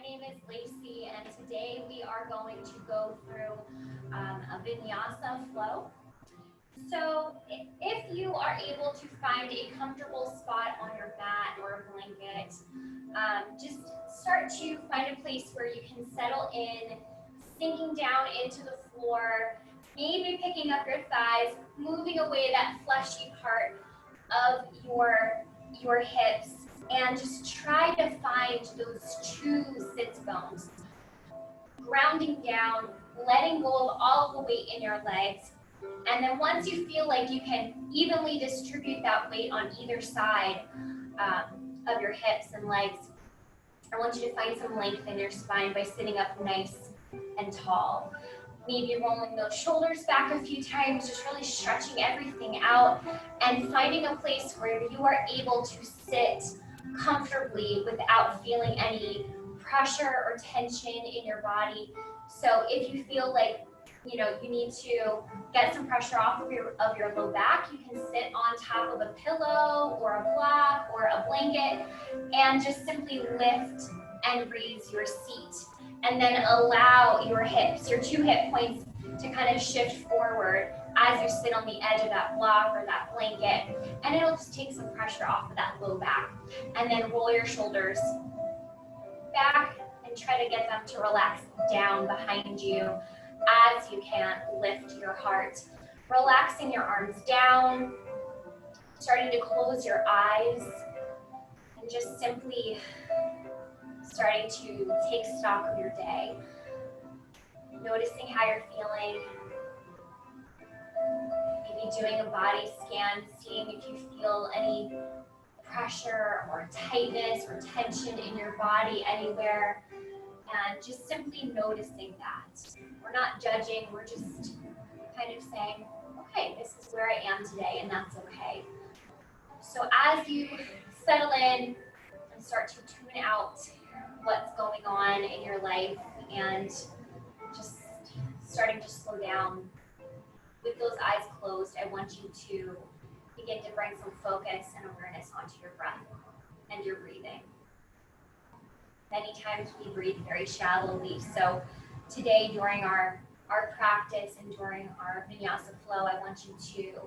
name is Lacey, and today we are going to go through a Vinyasa flow. So if you are able to find a comfortable spot on your mat or a blanket, just start to find a place where you can settle in, sinking down into the floor, maybe picking up your thighs, moving away that fleshy part of your hips, and just try to find those two sits bones. Grounding down, letting go of all of the weight in your legs. And then once you feel like you can evenly distribute that weight on either side of your hips and legs, I want you to find some length in your spine by sitting up nice and tall. Maybe rolling those shoulders back a few times, just really stretching everything out and finding a place where you are able to sit comfortably without feeling any pressure or tension in your body. So if you feel like you need to get some pressure off of your low back, you can sit on top of a pillow or a block or a blanket and just simply lift and raise your seat. And then allow your hips, your two hip points, to kind of shift forward as you sit on the edge of that block or that blanket. And it'll just take some pressure off of that low back. And then roll your shoulders back and try to get them to relax down behind you as you can. Lift your heart, relaxing your arms down, starting to close your eyes, and just simply starting to take stock of your day, noticing how you're feeling, maybe doing a body scan, seeing if you feel any pressure or tightness or tension in your body anywhere, and just simply noticing that. We're not judging, we're just kind of saying, okay, this is where I am today, and that's okay. So as you settle in and start to tune out what's going on in your life and just starting to slow down, with those eyes closed, I want you to begin to bring some focus and awareness onto your breath and your breathing. Many times we breathe very shallowly, so today during our practice and during our Vinyasa flow, I want you to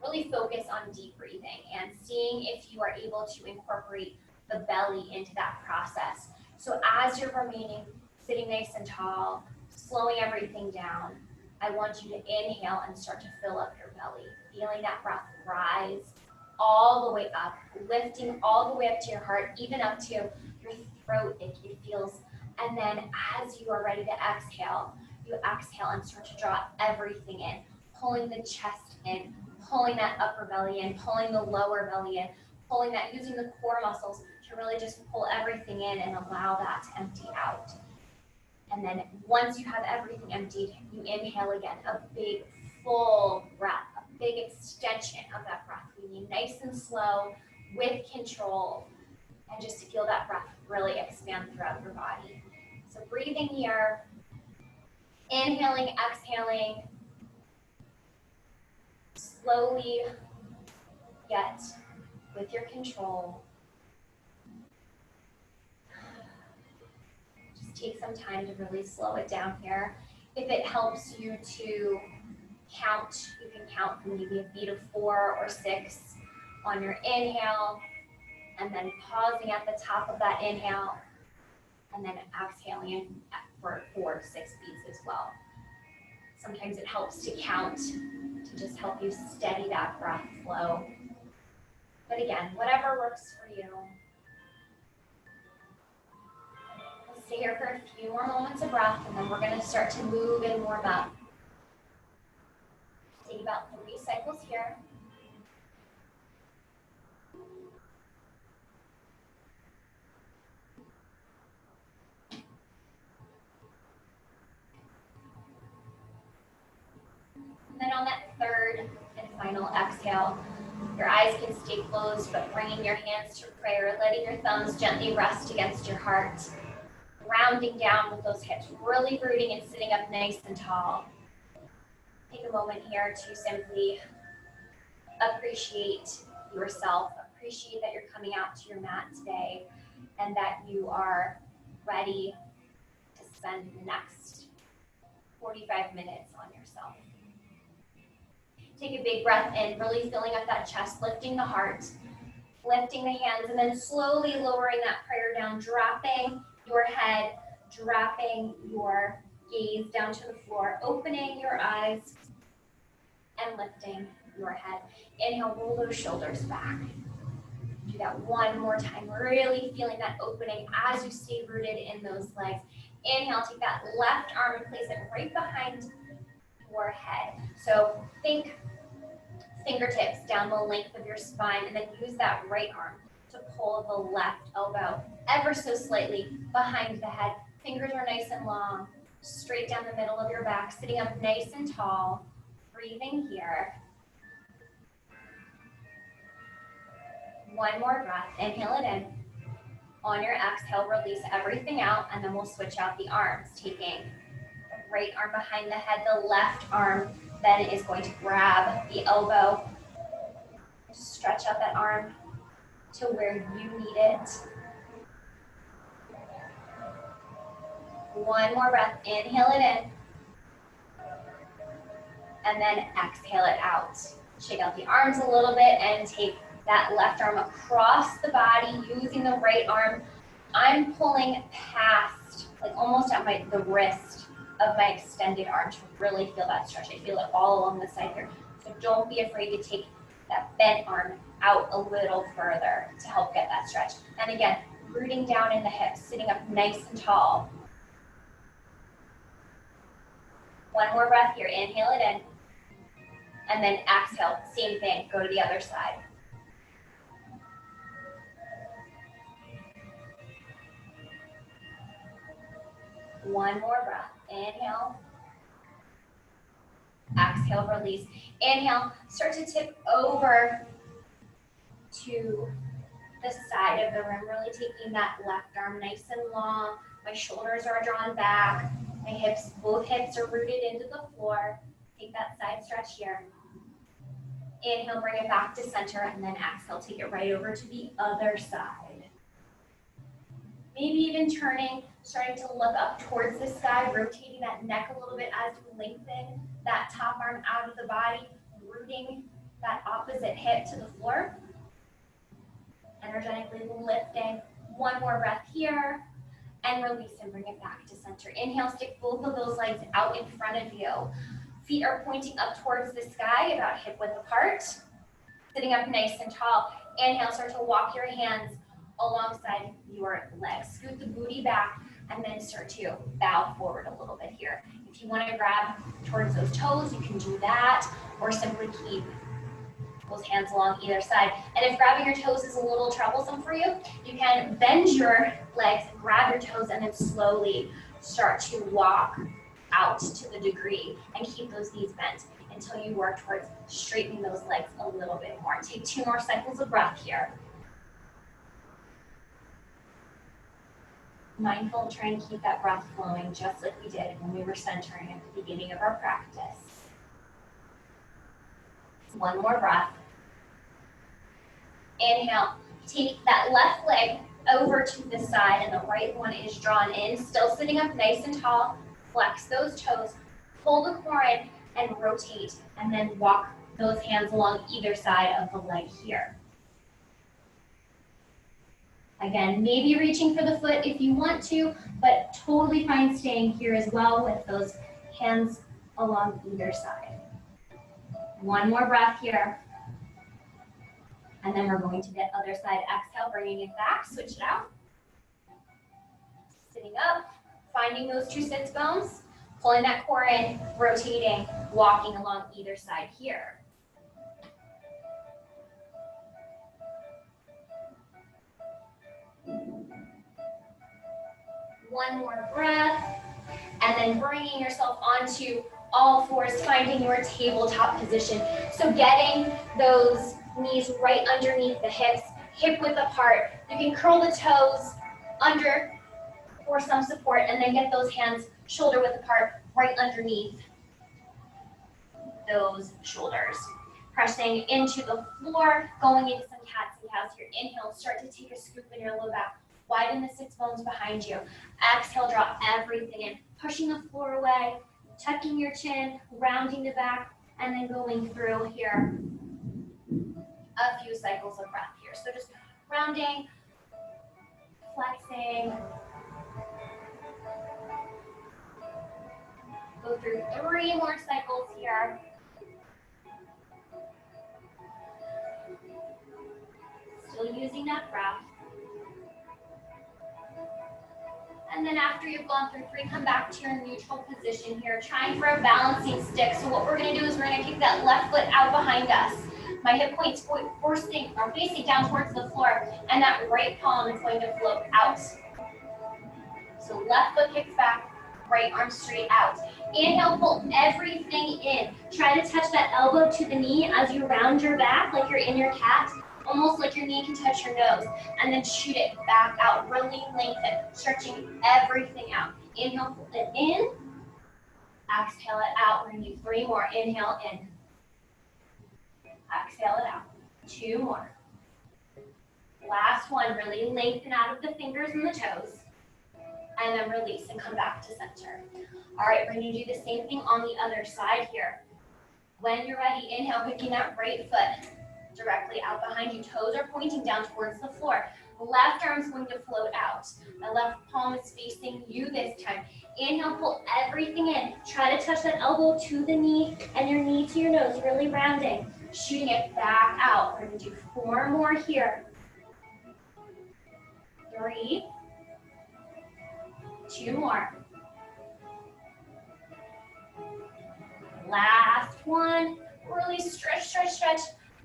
really focus on deep breathing and seeing if you are able to incorporate the belly into that process. So as you're remaining sitting nice and tall, slowing everything down, I want you to inhale and start to fill up your belly, feeling that breath rise all the way up, lifting all the way up to your heart, even up to your throat if it feels. And then as you are ready to exhale, you exhale and start to draw everything in, pulling the chest in, pulling that upper belly in, pulling the lower belly in, pulling that, using the core muscles to really just pull everything in and allow that to empty out. And then once you have everything emptied, you inhale again, a big full breath, a big extension of that breath. We need nice and slow with control, and just to feel that breath really expand throughout your body. So breathing here, inhaling, exhaling, slowly yet with your control. Just take some time to really slow it down here. If it helps you to count, you can count from maybe a beat of 4 or 6 on your inhale, and then pausing at the top of that inhale, and then exhaling for 4 to 6 beats as well. Sometimes it helps to count to just help you steady that breath flow. But again, whatever works for you. We'll stay here for a few more moments of breath, and then we're going to start to move and warm up. Take about 3 cycles here. And then on that third and final exhale, your eyes can stay closed, but bringing your hands to prayer, letting your thumbs gently rest against your heart, rounding down with those hips, really rooting and sitting up nice and tall. Take a moment here to simply appreciate yourself, appreciate that you're coming out to your mat today and that you are ready spend the next 45 minutes on yourself. Take a big breath in, really filling up that chest, lifting the heart, lifting the hands, and then slowly lowering that prayer down, dropping your head, dropping your gaze down to the floor, opening your eyes, and lifting your head. Inhale, roll those shoulders back. Do that one more time, really feeling that opening as you stay rooted in those legs. Inhale, take that left arm and place it right behind your head. So think fingertips down the length of your spine, and then use that right arm to pull the left elbow ever so slightly behind the head. Fingers are nice and long, straight down the middle of your back, sitting up nice and tall, breathing here. One more breath, inhale it in. On your exhale, release everything out, and then we'll switch out the arms, taking the right arm behind the head, the left arm then is going to grab the elbow. Stretch out that arm to where you need it. One more breath, inhale it in. And then exhale it out. Shake out the arms a little bit and take that left arm across the body using the right arm. I'm pulling past, like almost at the wrist of my extended arm to really feel that stretch. I feel it all along the side here. So don't be afraid to take that bent arm out a little further to help get that stretch. And again, rooting down in the hips, sitting up nice and tall. One more breath here, inhale it in. And then exhale, same thing, go to the other side. One more breath, inhale. Exhale, release. Inhale, start to tip over to the side of the room, really taking that left arm nice and long. My shoulders are drawn back. My hips, both hips are rooted into the floor. Take that side stretch here. Inhale, bring it back to center, and then exhale, take it right over to the other side. Maybe even turning, starting to look up towards the sky, rotating that neck a little bit as you lengthen that top arm out of the body, rooting that opposite hip to the floor. Energetically lifting. One more breath here, and release and bring it back to center. Inhale, stick both of those legs out in front of you. Feet are pointing up towards the sky, about hip width apart. Sitting up nice and tall. Inhale, start to walk your hands alongside your legs. Scoot the booty back, and then start to bow forward a little bit here. If you want to grab towards those toes, you can do that, or simply keep those hands along either side. And if grabbing your toes is a little troublesome for you, you can bend your legs, grab your toes, and then slowly start to walk out to the degree and keep those knees bent until you work towards straightening those legs a little bit more. Take 2 more cycles of breath here. Mindful and try and keep that breath flowing just like we did when we were centering at the beginning of our practice. One more breath. Inhale, take that left leg over to the side and the right one is drawn in, still sitting up nice and tall. Flex those toes, pull the core in and rotate, and then walk those hands along either side of the leg here. Again, maybe reaching for the foot if you want to, but totally fine staying here as well with those hands along either side. One more breath here. And then we're going to the other side. Exhale, bringing it back, switch it out. Sitting up, finding those true sits bones, pulling that core in, rotating, walking along either side here. One more breath, and then bringing yourself onto all fours, finding your tabletop position. So getting those knees right underneath the hips, hip width apart. You can curl the toes under for some support, and then get those hands shoulder width apart right underneath those shoulders. Pressing into the floor, going into some cats and cows here. Inhale, start to take a scoop in your low back. Widen the sits bones behind you. Exhale, draw everything in, pushing the floor away, tucking your chin, rounding the back, and then going through here a few cycles of breath here. So just rounding, flexing. Go through 3 more cycles here. Still using that breath. And then after you've gone through 3, come back to your neutral position here, trying for a balancing stick. So what we're going to do is we're going to kick that left foot out behind us. My hip points are facing down towards the floor, and that right palm is going to float out. So left foot kicks back, right arm straight out. Inhale, pull everything in. Try to touch that elbow to the knee as you round your back like you're in your cat. Almost like your knee can touch your nose, and then shoot it back out. Really lengthen, stretching everything out. Inhale, pull it in. Exhale it out. We're going to do 3 more. Inhale in. Exhale it out. 2 more. Last one. Really lengthen out of the fingers and the toes. And then release and come back to center. All right, we're going to do the same thing on the other side here. When you're ready, inhale, picking that right foot directly out behind you. Toes are pointing down towards the floor. Left arm's going to float out. My left palm is facing you this time. Inhale, pull everything in. Try to touch that elbow to the knee and your knee to your nose, really rounding. Shooting it back out. We're going to do 4 more here. 3. 2 more. Last one. Really stretch, stretch, stretch.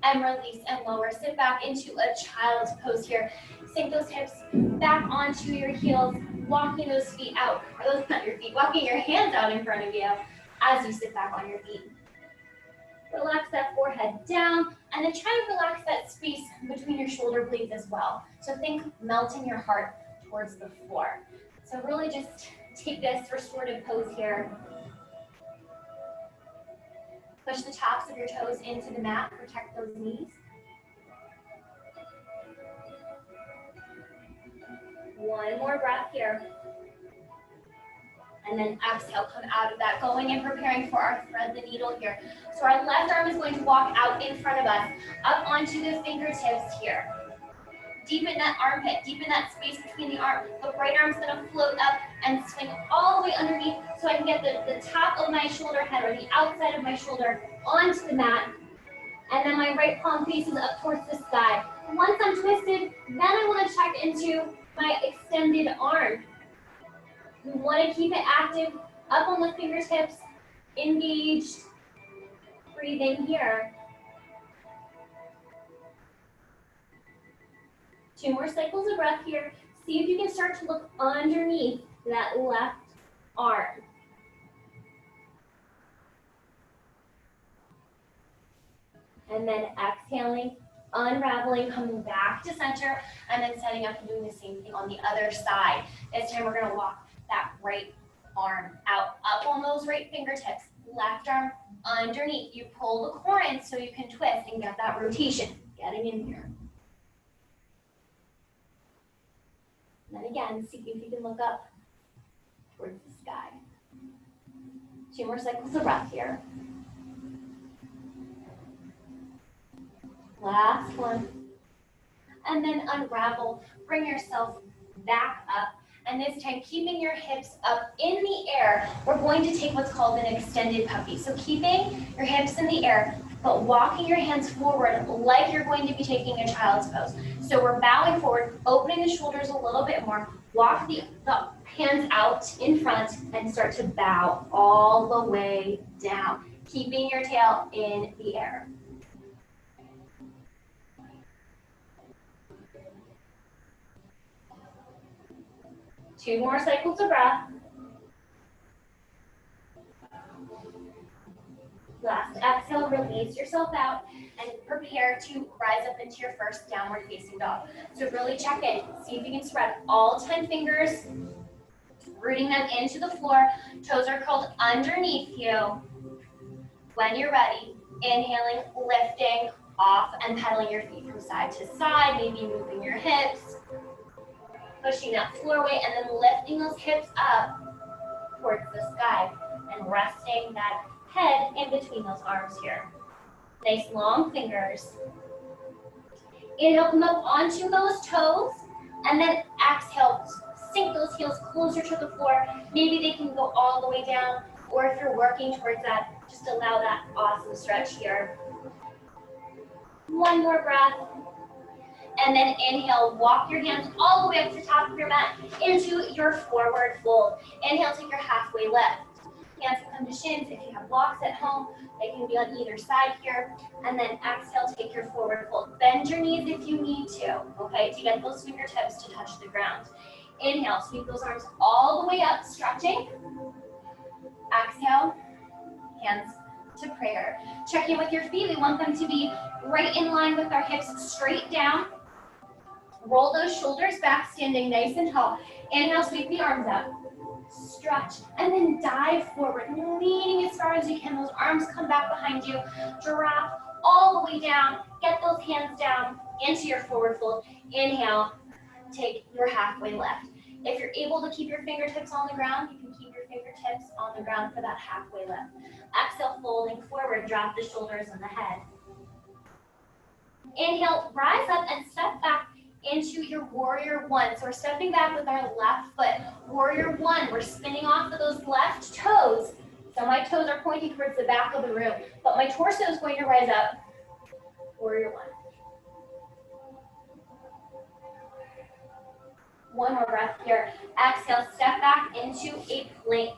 And release and lower. Sit back into a child's pose here. Sink those hips back onto your heels, walking those feet out, or those not your feet, walking your hands out in front of you as you sit back on your feet. Relax that forehead down, and then try to relax that space between your shoulder blades as well. So think melting your heart towards the floor. So really just take this restorative pose here. Push the tops of your toes into the mat, protect those knees. One more breath here. And then exhale, come out of that, going and preparing for our thread the needle here. So our left arm is going to walk out in front of us, up onto the fingertips here. Deepen that armpit, deepen that space between the arm. The right arm's gonna float up and swing all the way underneath so I can get the top of my shoulder head or the outside of my shoulder onto the mat. And then my right palm faces up towards the sky. Once I'm twisted, then I wanna check into my extended arm. We wanna keep it active, up on the fingertips, engaged, breathing here. 2 more cycles of breath here. See if you can start to look underneath that left arm. And then exhaling, unraveling, coming back to center, and then setting up and doing the same thing on the other side. This time we're gonna walk that right arm out, up on those right fingertips. Left arm underneath. You pull the core in so you can twist and get that rotation. Getting in here. Then again, see if you can look up towards the sky. 2 more cycles of breath here. Last one. And then unravel, bring yourself back up. And this time, keeping your hips up in the air, we're going to take what's called an extended puppy. So keeping your hips in the air, but walking your hands forward like you're going to be taking a child's pose. So we're bowing forward, opening the shoulders a little bit more, walk the hands out in front, and start to bow all the way down, keeping your tail in the air. Two more cycles of breath. Last exhale, release yourself out and prepare to rise up into your first downward facing dog. So really check in, see if you can spread all 10 fingers, rooting them into the floor. Toes are curled underneath you. When you're ready, inhaling, lifting off and pedaling your feet from side to side, maybe moving your hips. Pushing that floor weight and then lifting those hips up towards the sky and resting that head in between those arms here. Nice long fingers. Inhale, come up onto those toes, and then exhale, sink those heels closer to the floor. Maybe they can go all the way down, or if you're working towards that, just allow that awesome stretch here. One more breath. And then inhale, walk your hands all the way up to the top of your mat into your forward fold. Inhale, take your halfway lift. Hands can come to shins. If you have blocks at home, they can be on either side here. And then exhale, take your forward fold. Bend your knees if you need to, okay, to get those fingertips to touch the ground. Inhale, sweep those arms all the way up, stretching. Exhale, hands to prayer. Check in with your feet. We want them to be right in line with our hips, straight down. Roll those shoulders back, standing nice and tall. Inhale, sweep the arms up. Stretch, and then dive forward, leaning as far as you can. Those arms come back behind you. Giraffe all the way down. Get those hands down into your forward fold. Inhale, take your halfway lift. If you're able to keep your fingertips on the ground, you can keep your fingertips on the ground for that halfway lift. Exhale, folding forward, drop the shoulders and the head. Inhale, rise up and step back into your warrior one. So we're stepping back with our left foot. Warrior one, we're spinning off of those left toes. So my toes are pointing towards the back of the room, but my torso is going to rise up. Warrior one. One more breath here. Exhale, step back into a plank.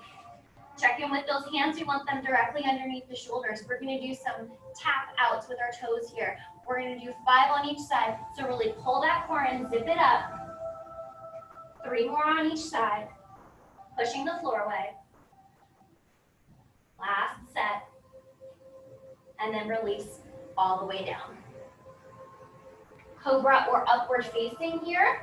Check in with those hands. We want them directly underneath the shoulders. We're going to do some tap outs with our toes here. We're going to do 5 on each side. So really pull that core and zip it up. 3 more on each side. Pushing the floor away. Last set. And then release all the way down. Cobra or upward facing here.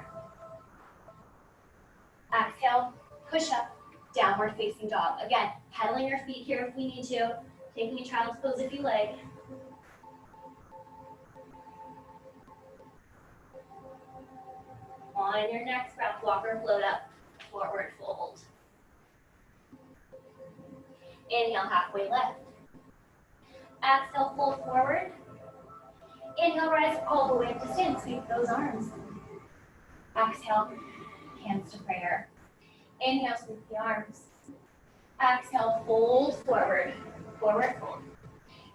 Exhale, push up, downward facing dog. Again, pedaling your feet here if we need to. Taking a child's pose if you like. On your next breath, walk or float up, forward fold. Inhale, halfway lift. Exhale, fold forward. Inhale, rise all the way up to stand. Sweep those arms. Exhale, hands to prayer. Inhale, sweep the arms. Exhale, fold forward, forward fold.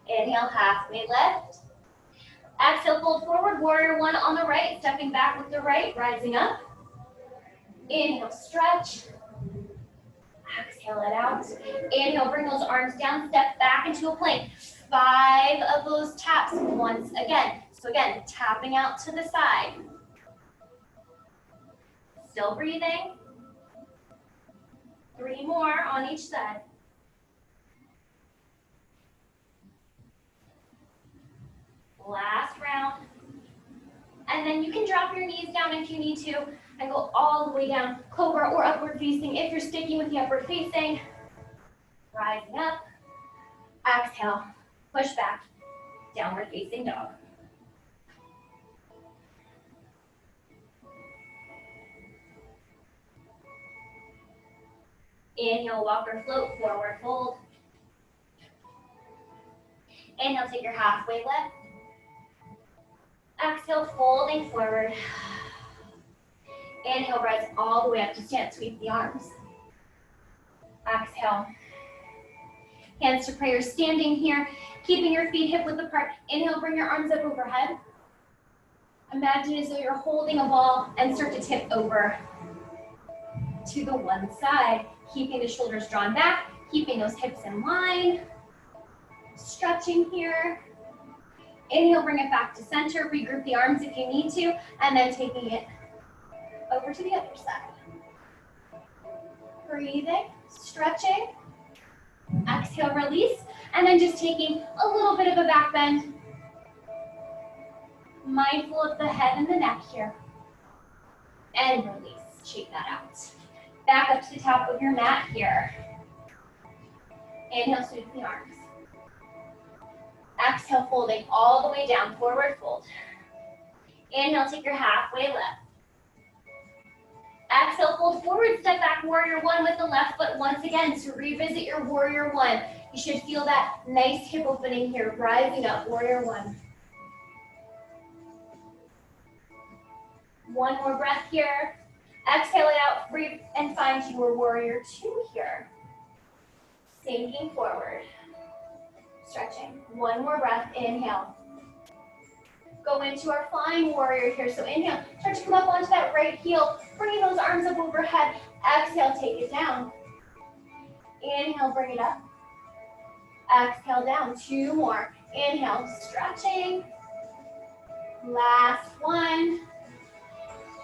Inhale, halfway lift. Exhale, fold forward, warrior one on the right, stepping back with the right, rising up. Inhale, stretch. Exhale it out. Inhale, bring those arms down, step back into a plank. 5 of those taps once again. So again, tapping out to the side. Still breathing. 3 more on each side. Last round. And then you can drop your knees down if you need to and go all the way down, cobra or upward facing. If you're sticking with the upward facing, rising up. Exhale, push back, downward facing dog. Inhale, walk or float, forward fold. Inhale, take your halfway lift. Exhale, folding forward. Inhale, rise all the way up to stand. Sweep the arms. Exhale. Hands to prayer, standing here, keeping your feet hip width apart. Inhale, bring your arms up overhead. Imagine as though you're holding a ball and start to tip over to the one side. Keeping the shoulders drawn back, keeping those hips in line. Stretching here. Inhale, bring it back to center. Regroup the arms if you need to, and then taking it over to the other side. Breathing, stretching. Exhale, release, and then just taking a little bit of a back bend. Mindful of the head and the neck here. And release, shake that out. Back up to the top of your mat here. Inhale, sweep the arms. Exhale, folding all the way down, forward fold. Inhale, take your halfway lift. Exhale, fold forward, step back, warrior one with the left foot once again to revisit your warrior one. You should feel that nice hip opening here, rising up, warrior one. One more breath here. Exhale it out, breathe, and find your warrior two here. Sinking forward. Stretching. One more breath, inhale. Go into our flying warrior here. So inhale, start to come up onto that right heel, bringing those arms up overhead. Exhale, take it down. Inhale, bring it up. Exhale, down. Two more. Inhale, stretching. Last one.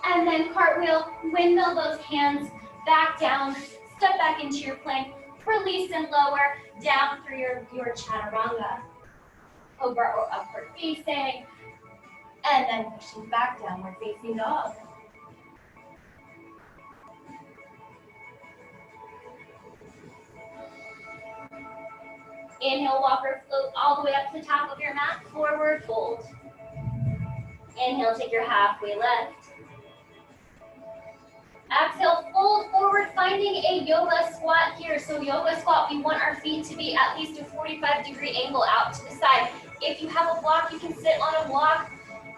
And then cartwheel, windmill those hands back down. Step back into your plank. Release and lower down through your chaturanga. Cobra or upward facing. And then pushing back, downward facing dog. Inhale, walker float all the way up to the top of your mat, forward fold. Inhale, take your halfway lift. Exhale, fold forward, finding a yoga squat here. So yoga squat, we want our feet to be at least a 45-degree angle out to the side. If you have a block, you can sit on a block.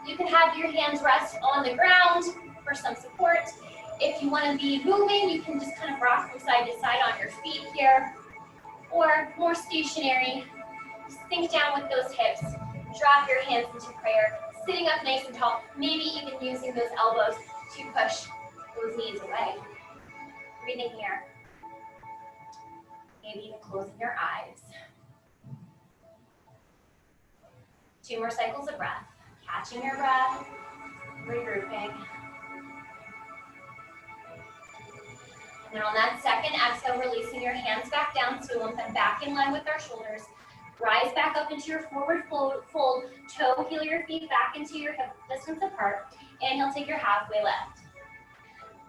You can have your hands rest on the ground for some support. If you want to be moving, you can just kind of rock from side to side on your feet here. Or more stationary, sink down with those hips. Drop your hands into prayer. Sitting up nice and tall, maybe even using those elbows to push those knees away. Breathing here. Maybe even closing your eyes. 2 more cycles of breath. Catching your breath, regrouping. And then on that second exhale, releasing your hands back down, so we want them back in line with our shoulders. Rise back up into your forward fold, toe heel your feet back into your hip distance apart. Inhale, take your halfway lift.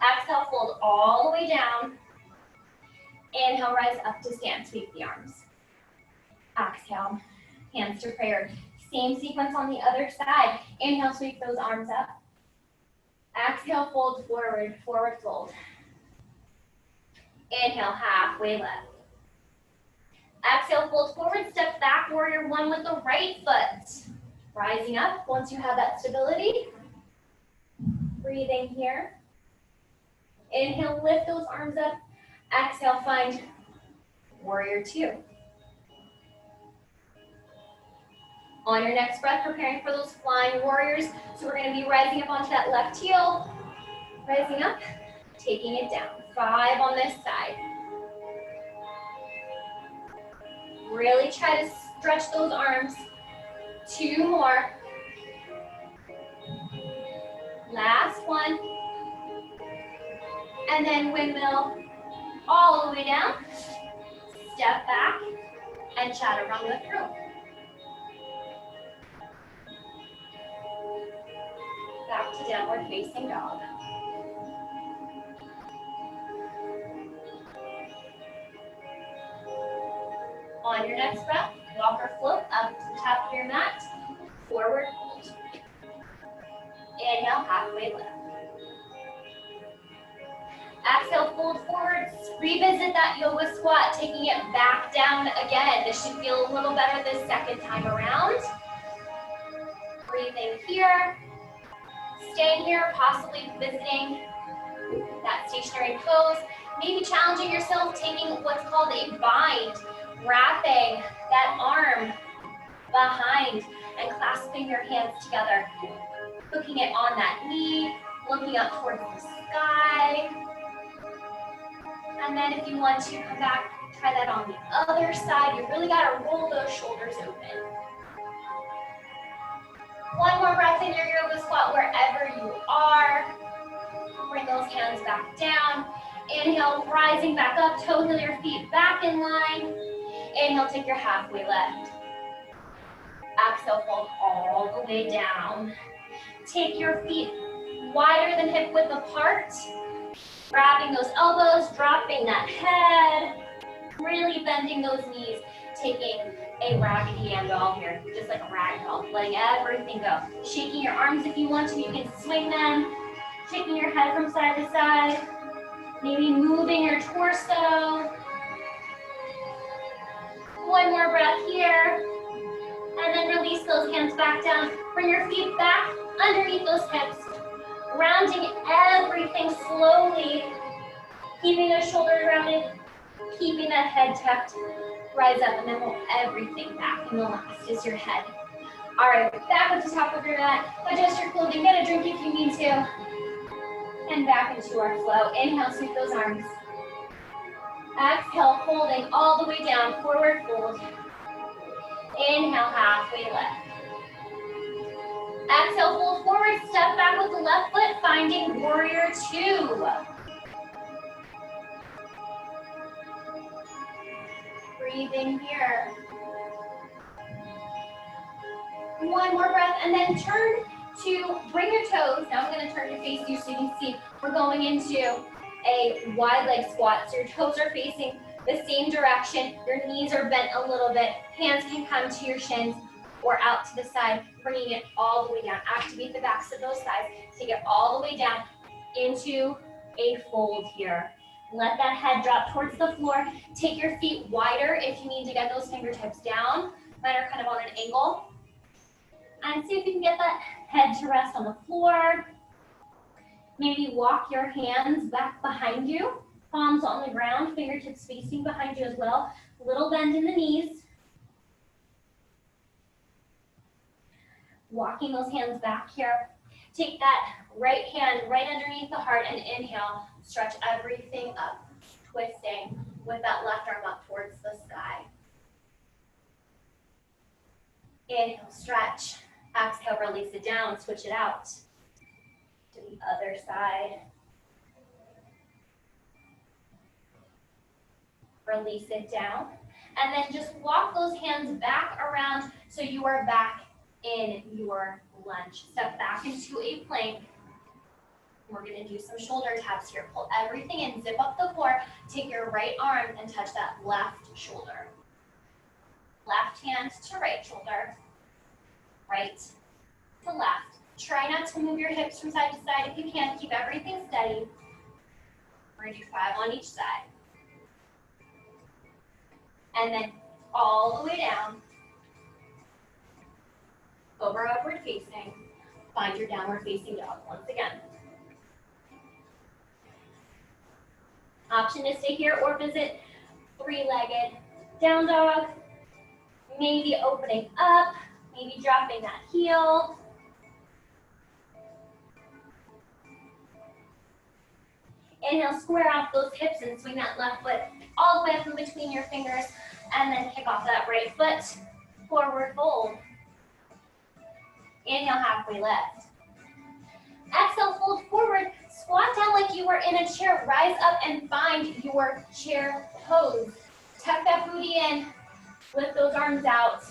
Exhale, fold all the way down. Inhale, rise up to stand, sweep the arms. Exhale, hands to prayer. Same sequence on the other side. Inhale, sweep those arms up. Exhale, fold forward, forward fold. Inhale, halfway lift. Exhale, fold forward, step back, warrior one with the right foot. Rising up once you have that stability. Breathing here. Inhale, lift those arms up. Exhale, find warrior two. On your next breath, preparing for those flying warriors. So we're going to be rising up onto that left heel. Rising up, taking it down. 5 on this side. Really try to stretch those arms. 2 more. Last one. And then windmill all the way down. Step back and chaturanga through. Back to downward facing dog. On your next breath, walker float up to the top of your mat, forward fold. Inhale, halfway lift. Exhale, fold forward, revisit that yoga squat, taking it back down again. This should feel a little better this second time around. Breathing here. Staying here, possibly visiting that stationary pose. Maybe challenging yourself, taking what's called a bind, wrapping that arm behind and clasping your hands together. Hooking it on that knee, looking up towards the sky. And then if you want to come back, try that on the other side. You really got to roll those shoulders open. One more breath in your yoga squat wherever you are. Bring those hands back down. Inhale, rising back up, toe heel your feet back in line. Inhale, take your halfway lift. Exhale, fold all the way down. Take your feet wider than hip width apart. Grabbing those elbows, dropping that head. Really bending those knees. Taking a raggedy hand doll here, just like a rag doll, letting everything go. Shaking your arms if you want to, you can swing them. Shaking your head from side to side. Maybe moving your torso. One more breath here. And then release those hands back down. Bring your feet back underneath those hips. Rounding everything slowly. Keeping those shoulders rounded. Keeping that head tucked. Rise up and then roll everything back. And the last is your head. All right, back at the top of your mat. Adjust your clothing. Get a drink if you need to. And back into our flow. Inhale, sweep those arms. Exhale, holding all the way down. Forward fold. Inhale, halfway lift. Exhale, fold forward, step back with the left foot, finding warrior two. Breathing here. One more breath, and then turn to bring your toes. Now I'm going to turn to face you so you can see we're going into a wide leg squat. So your toes are facing the same direction. Your knees are bent a little bit. Hands can come to your shins or out to the side, bringing it all the way down. Activate the backs of those thighs. Take it all the way down into a fold here. Let that head drop towards the floor. Take your feet wider if you need to get those fingertips down. Mine are kind of on an angle. And see if you can get that head to rest on the floor. Maybe walk your hands back behind you. Palms on the ground, fingertips facing behind you as well. Little bend in the knees. Walking those hands back here. Take that right hand right underneath the heart and inhale. Stretch everything up. Twisting with that left arm up towards the sky. Inhale, stretch. Exhale, release it down. Switch it out to the other side. Release it down. And then just walk those hands back around so you are back in your lunge. Step back into a plank. We're going to do some shoulder taps here. Pull everything in, zip up the floor. Take your right arm and touch that left shoulder. Left hand to right shoulder. Right to left. Try not to move your hips from side to side if you can. Keep everything steady. We're going to do 5 on each side. And then all the way down. Over upward facing. Find your downward facing dog once again. Option to stay here or visit three-legged down dog. Maybe opening up, maybe dropping that heel. Inhale, square off those hips and swing that left foot all the way up in between your fingers, and then kick off that right foot. Forward fold. Inhale, halfway lift. Exhale, fold forward. Squat down like you were in a chair. Rise up and find your chair pose. Tuck that booty in. Lift those arms out.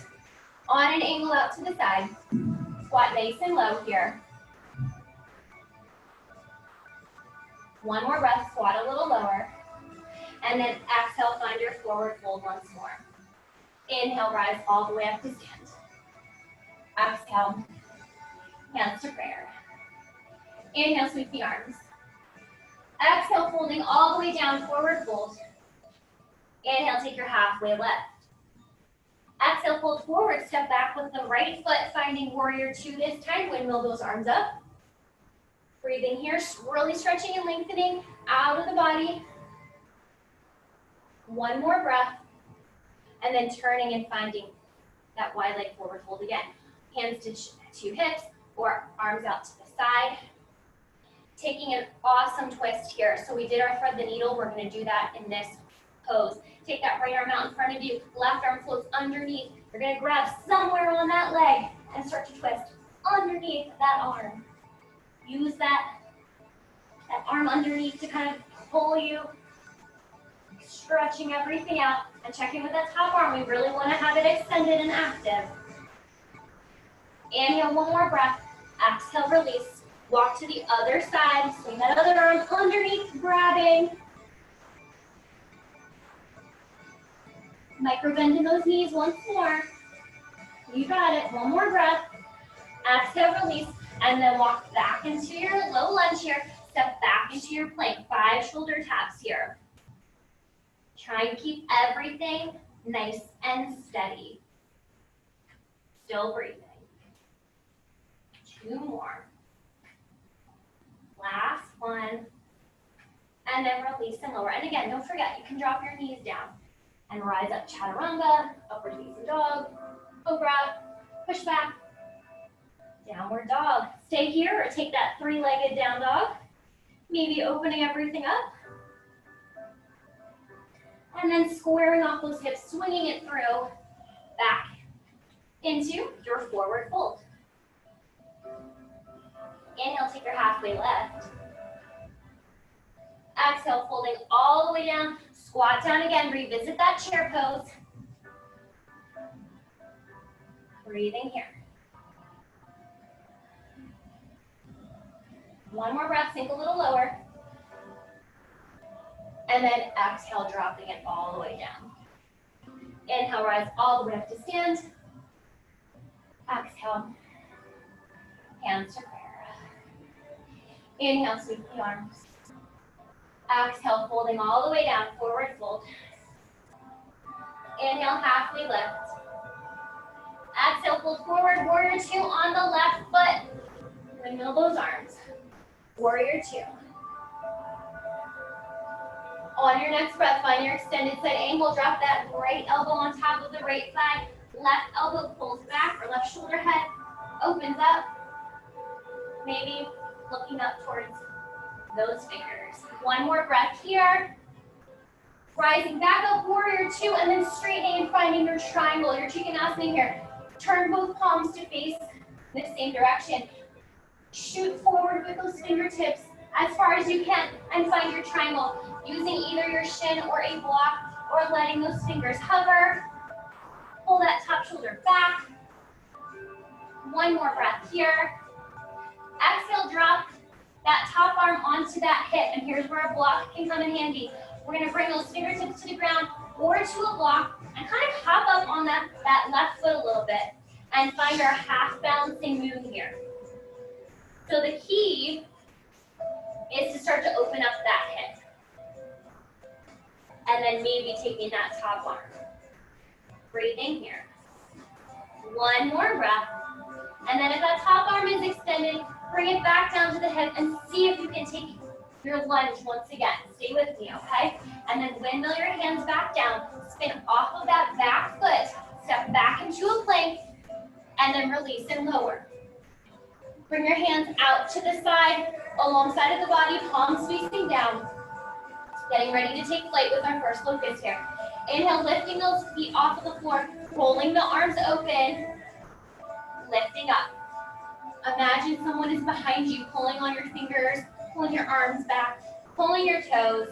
On an angle out to the side. Squat nice and low here. One more breath. Squat a little lower. And then exhale, find your forward fold once more. Inhale, rise all the way up to stand. Exhale, hands to prayer. Inhale, sweep the arms. Exhale, folding all the way down, forward fold. Inhale, take your halfway lift. Exhale, fold forward, step back with the right foot, finding warrior two this time. Windmill those arms up. Breathing here, really stretching and lengthening out of the body. One more breath. And then turning and finding that wide leg forward fold again. Hands to hips or arms out to the side. Taking an awesome twist here. So we did our thread the needle. We're going to do that in this pose. Take that right arm out in front of you. Left arm floats underneath. You're going to grab somewhere on that leg and start to twist underneath that arm. Use that arm underneath to kind of pull you. Stretching everything out and checking with that top arm. We really want to have it extended and active. Inhale, one more breath. Exhale, release. Walk to the other side. Swing that other arm underneath, grabbing. Micro bend in those knees once more. You got it. One more breath. Exhale, release. And then walk back into your low lunge here. step back into your plank. 5 shoulder taps here. Try and keep everything nice and steady. Still breathing. 2 more. Last one. And then release and lower. And again, don't forget, you can drop your knees down and rise up. Chaturanga, upward facing dog, cobra, push back, downward dog. Stay here or take that 3-legged down dog. Maybe opening everything up. And then squaring off those hips, swinging it through, back into your forward fold. Inhale, take your halfway left. Exhale, folding all the way down. Squat down again, revisit that chair pose. Breathing here. One more breath, sink a little lower. And then exhale, dropping it all the way down. Inhale, rise all the way up to stand. Exhale, hands to prayer. Inhale, sweep the arms. Exhale, folding all the way down, forward fold. Inhale, halfway lift. Exhale, fold forward, warrior 2 on the left foot. Windmill those arms. Warrior 2. On your next breath, find your extended side angle. Drop that right elbow on top of the right thigh. Left elbow pulls back, or left shoulder head opens up. Maybe looking up towards those fingers. One more breath here. Rising back up, warrior 2, and then straightening and finding your triangle, your Trikonasana here. Turn both palms to face the same direction. Shoot forward with those fingertips as far as you can and find your triangle, using either your shin or a block, or letting those fingers hover. Pull that top shoulder back. One more breath here. Exhale, drop that top arm onto that hip, and here's where a block can come in handy. We're going to bring those fingertips to the ground or to a block and kind of hop up on that left foot a little bit and find our half balancing move here. So the key is to start to open up that hip. And then maybe taking that top arm. Breathing here. One more breath. And then if that top arm is extended, bring it back down to the hip and see if you can take your lunge once again. Stay with me, okay? And then windmill your hands back down. Spin off of that back foot. Step back into a plank. And then release and lower. Bring your hands out to the side, alongside of the body, palms facing down. Getting ready to take flight with our first locust here. Inhale, lifting those feet off of the floor, rolling the arms open, lifting up. Imagine someone is behind you, pulling on your fingers, pulling your arms back, pulling your toes.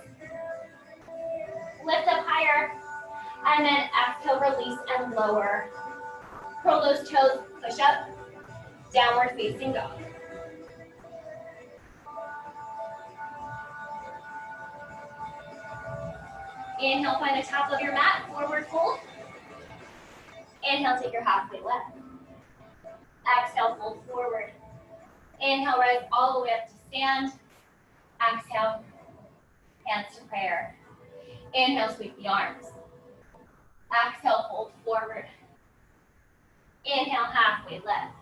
Lift up higher, and then exhale, release and lower. Curl those toes, push up, downward facing dog. Inhale, find the top of your mat, forward fold. Inhale, take your halfway left. Exhale, fold forward. Inhale, rise all the way up to stand. Exhale, hands to prayer. Inhale, sweep the arms. Exhale, fold forward. Inhale, halfway left.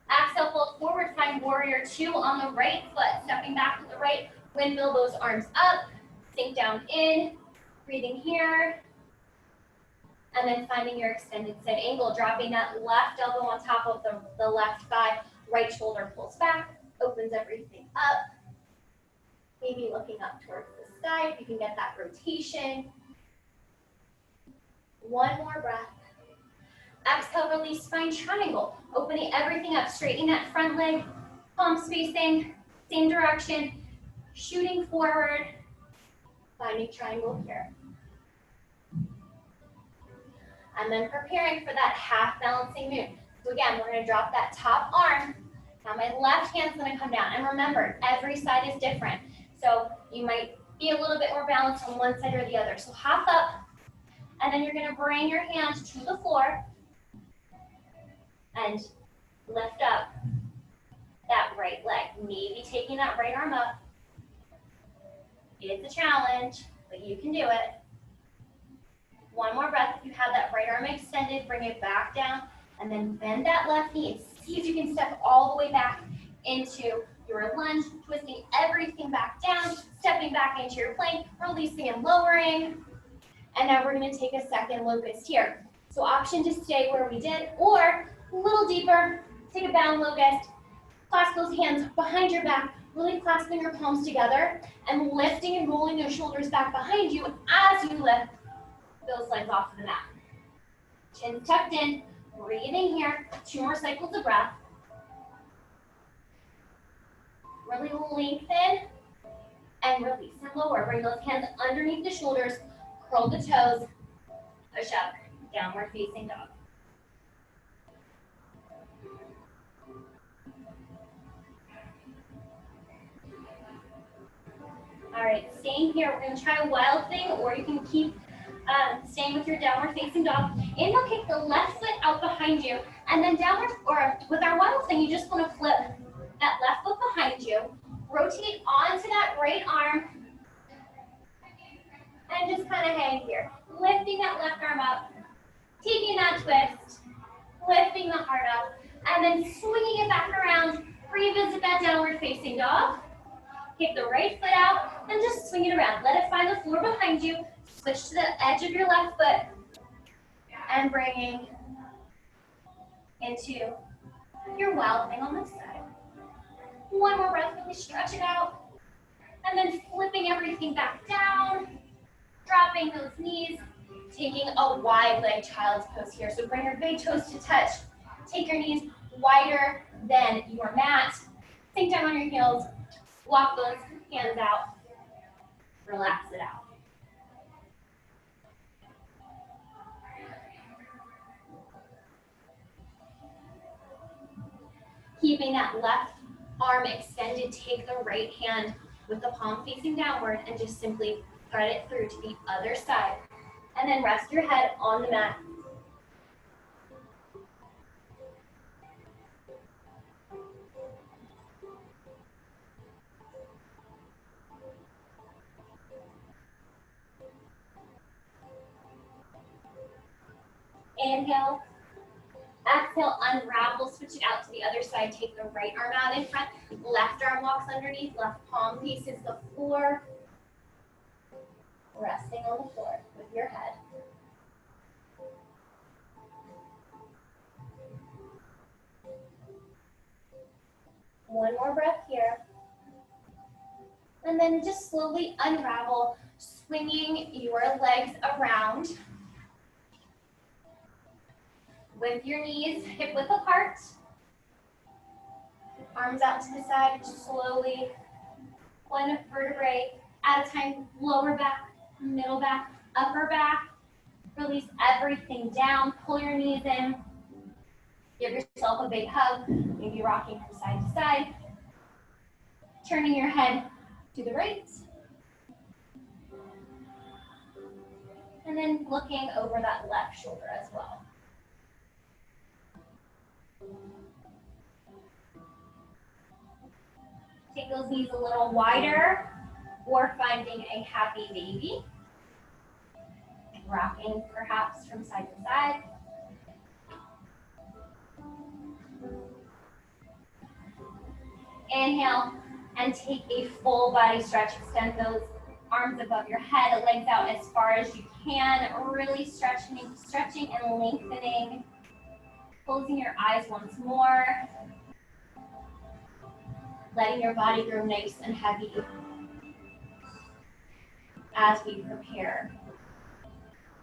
Exhale, fold forward, find warrior 2 on the right foot. Stepping back to the right, windmill those arms up. Sink down in, breathing here. And then finding your extended side angle, dropping that left elbow on top of the left thigh. Right shoulder pulls back, opens everything up. Maybe looking up towards the sky, if you can get that rotation. One more breath. Exhale, release, find triangle. Opening everything up, straightening that front leg, palms facing, same direction, shooting forward, finding triangle here. And then preparing for that half balancing move. So again, we're gonna drop that top arm. Now my left hand's gonna come down. And remember, every side is different. So you might be a little bit more balanced on one side or the other. So hop up, and then you're gonna bring your hand to the floor and lift up that right leg. Maybe taking that right arm up. It's a challenge, but you can do it. One more breath. If you have that right arm extended, bring it back down, and then bend that left knee and see if you can step all the way back into your lunge, twisting everything back down, stepping back into your plank, releasing and lowering. And now we're going to take a second locust here. So option to stay where we did, or a little deeper, take a bound locust, clasp those hands behind your back, really clasping your palms together, and lifting and rolling those shoulders back behind you as you lift those legs off of the mat. Chin tucked in, breathing here, 2 more cycles of breath. Really lengthen and release and lower. Bring those hands underneath the shoulders, curl the toes, push up, downward facing dog. All right, staying here, we're going to try a wild thing, or you can keep staying with your downward facing dog. Inhale, kick the left foot out behind you, and then downward, or with our wild thing, you just want to flip that left foot behind you, rotate onto that right arm, and just kind of hang here. Lifting that left arm up, taking that twist, lifting the heart up, and then swinging it back around. Revisit that downward facing dog. Kick the right foot out and just swing it around. Let it find the floor behind you. Switch to the edge of your left foot and bringing into your wild thing on this side. One more breath, really stretch it out. And then flipping everything back down, dropping those knees, taking a wide leg child's pose here. So bring your big toes to touch. Take your knees wider than your mat. Sink down on your heels. Walk those hands out. Relax it out. Keeping that left arm extended, take the right hand with the palm facing downward and just simply thread it through to the other side. And then rest your head on the mat. Inhale. Exhale, unravel, switch it out to the other side. Take the right arm out in front. Left arm walks underneath. Left palm faces the floor. Resting on the floor with your head. One more breath here. And then just slowly unravel, swinging your legs around. With your knees hip width apart. Arms out to the side, slowly. One vertebrae at a time. Lower back, middle back, upper back. Release everything down. Pull your knees in. Give yourself a big hug. Maybe rocking from side to side. Turning your head to the right. And then looking over that left shoulder as well. Take those knees a little wider, or finding a happy baby. Rocking perhaps from side to side. Inhale and take a full body stretch. Extend those arms above your head, legs out as far as you can. Really stretching and lengthening. Closing your eyes once more. Letting your body grow nice and heavy as we prepare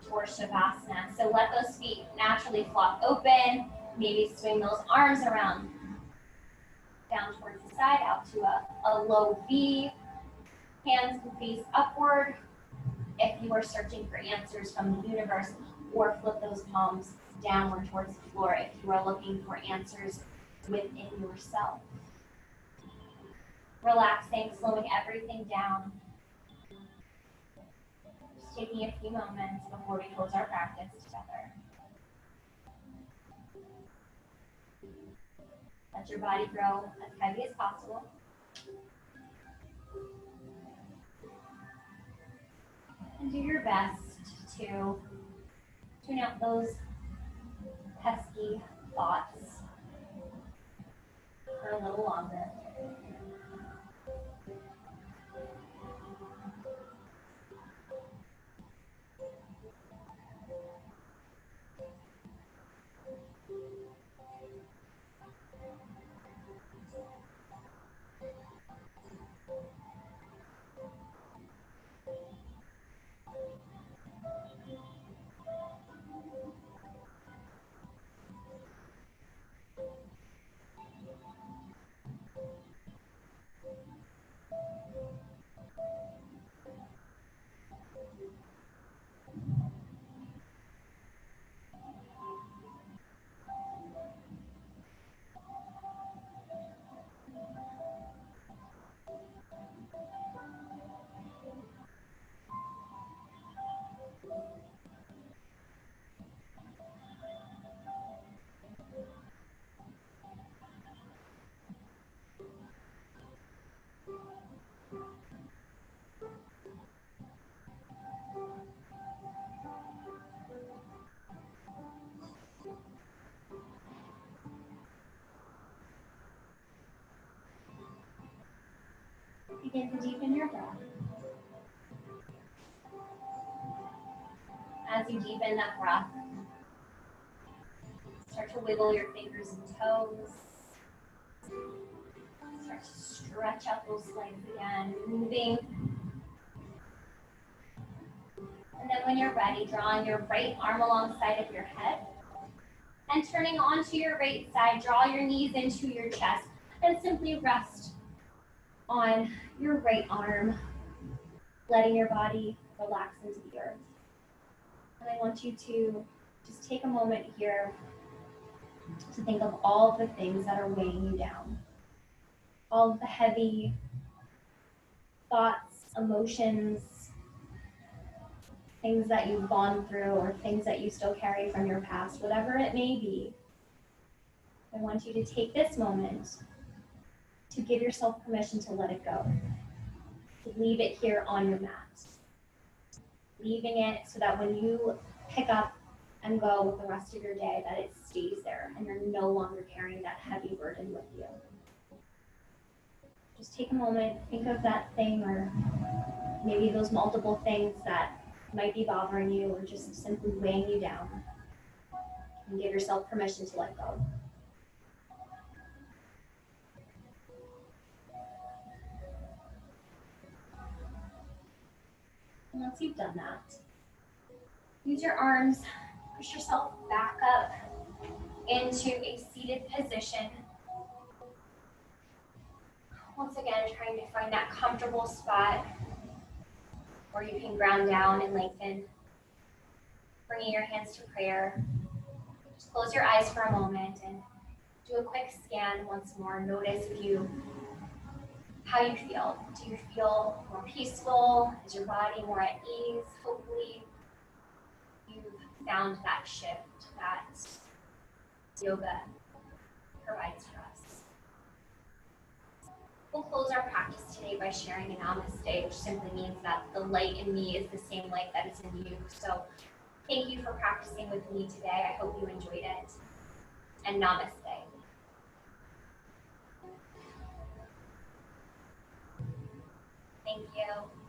for Shavasana. So let those feet naturally flop open. Maybe swing those arms around. Down towards the side, out to a low V. Hands can face upward if you are searching for answers from the universe, or flip those palms downward towards the floor if you are looking for answers within yourself. Relaxing, slowing everything down. Just taking a few moments before we close our practice together. Let your body grow as heavy as possible. And do your best to tune out those pesky thoughts for a little longer. Begin to deepen your breath. As you deepen that breath, start to wiggle your fingers and toes. Start to stretch out those legs again, moving. And then when you're ready, drawing your right arm alongside of your head. And turning onto your right side, draw your knees into your chest. And simply rest on your right arm, letting your body relax into the earth. And I want you to just take a moment here to think of all the things that are weighing you down. All of the heavy thoughts, emotions, things that you've gone through or things that you still carry from your past, whatever it may be. I want you to take this moment to give yourself permission to let it go. To leave it here on your mat. Leaving it so that when you pick up and go with the rest of your day, that it stays there and you're no longer carrying that heavy burden with you. Just take a moment, think of that thing or maybe those multiple things that might be bothering you or just simply weighing you down. And give yourself permission to let go. And once you've done that, use your arms, push yourself back up into a seated position. Once again, trying to find that comfortable spot where you can ground down and lengthen. Bringing your hands to prayer. Just close your eyes for a moment and do a quick scan once more. Notice how you feel. Do you feel more peaceful? Is your body more at ease? Hopefully you've found that shift that yoga provides for us. We'll close our practice today by sharing a namaste, which simply means that the light in me is the same light that is in you. So thank you for practicing with me today. I hope you enjoyed it. And namaste. Thank you.